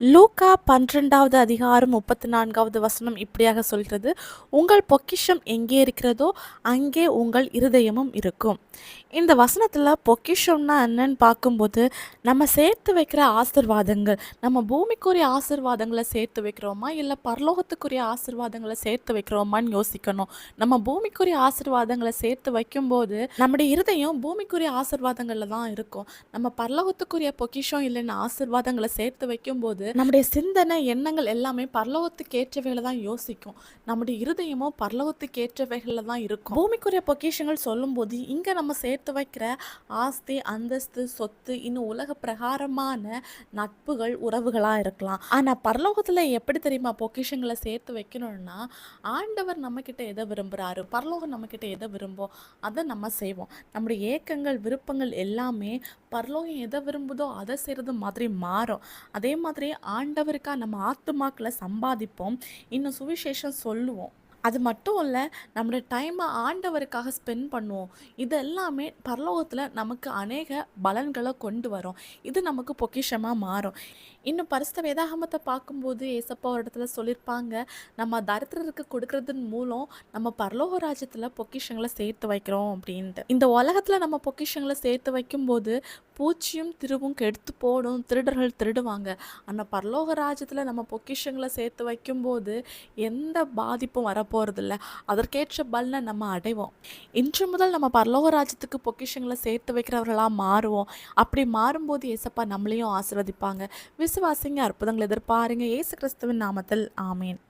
லூக்கா 12வது அதிகாரம் 34வது வசனம் இப்படியாக சொல்கிறது, உங்கள் பொக்கிஷம் எங்கே இருக்கிறதோ அங்கே உங்கள் இருதயமும் இருக்கும். இந்த வசனத்தில் பொக்கிஷம்னா என்னன்னு பார்க்கும்போது, நம்ம சேர்த்து வைக்கிற ஆசிர்வாதங்கள், நம்ம பூமிக்குரிய ஆசிர்வாதங்களை சேர்த்து வைக்கிறோமா இல்லை பரலோகத்துக்குரிய ஆசிர்வாதங்களை சேர்த்து வைக்கிறோமான்னு யோசிக்கணும். நம்ம பூமிக்குரிய ஆசிர்வாதங்களை சேர்த்து வைக்கும்போது நம்முடைய இருதயம் பூமிக்குரிய ஆசிர்வாதங்களில் தான் இருக்கும். நம்ம பரலோகத்துக்குரிய பொக்கிஷம் இல்லைன்னு ஆசிர்வாதங்களை சேர்த்து வைக்கும்போது நம்முடைய சிந்தனை எண்ணங்கள் எல்லாமே பரலோகத்துக்கு ஏற்றவைகளை தான் யோசிக்கும். நம்முடைய இருதயமோ பரலோகத்துக்கு ஏற்றவைகளில் தான் இருக்கும். பூமிக்குரிய பொக்கிஷங்கள் சொல்லும்போது இங்கே நம்ம சேர்த்து வைக்கிற ஆஸ்தி, அந்தஸ்து, சொத்து, இன்னும் உலக பிரகாரமான நட்புகள், உறவுகளாக இருக்கலாம். ஆனால் பரலோகத்தில் எப்படி தெரியுமா பொக்கிஷங்களை சேர்த்து வைக்கணும்னா, ஆண்டவர் நம்மக்கிட்ட எதை விரும்புகிறாரு, பரலோகம் நம்மக்கிட்ட எதை விரும்பும் அதை நம்ம செய்வோம். நம்முடைய ஏக்கங்கள், விருப்பங்கள் எல்லாமே பரலோகம் எதை விரும்புதோ அதை செய்கிறது மாதிரி மாறும். அதே மாதிரி ஆண்டவருக்கா நம்ம ஆத்துமாக்களை சம்பாதிப்போம், இன்னும் சுவிசேஷம் சொல்லுவோம். அது மட்டும் இல்லை, நம்மளுடைய டைமை ஆண்டவருக்காக ஸ்பெண்ட் பண்ணுவோம். இது எல்லாமே பரலோகத்தில் நமக்கு அநேக பலன்களை கொண்டு வரும். இது நமக்கு பொக்கிஷமாக மாறும். இன்னும் பரிசுத்த வேதாகமத்தை பார்க்கும்போது ஏசப்பா ஒரு இடத்துல சொல்லியிருப்பாங்க, நம்ம தரித்திரருக்கு கொடுக்கறதன் மூலம் நம்ம பரலோக ராஜ்யத்தில் பொக்கிஷங்களை சேர்த்து வைக்கிறோம் அப்படின்ட்டு. இந்த உலகத்தில் நம்ம பொக்கிஷங்களை சேர்த்து வைக்கும்போது பூச்சியும் திருவும் கெடுத்து போடும், திருடர்கள் திருடுவாங்க. ஆனால் பரலோக ராஜ்யத்தில் நம்ம பொக்கிஷங்களை சேர்த்து வைக்கும்போது எந்த பாதிப்பும் வரப்போகிறதில்ல. அதற்கேற்ற பலனை நம்ம அடைவோம். இன்று முதல் நம்ம பரலோக ராஜ்யத்துக்கு பொக்கிஷங்களை சேர்த்து வைக்கிறவர்களாக மாறுவோம். அப்படி மாறும்போது ஏசப்பா நம்மளையும் ஆசீர்வதிப்பாங்க. விசுவாசிங்க, அற்புதங்களை எதிர்பாருங்க. இயேசு கிறிஸ்துவின் நாமத்தில் ஆமேன்.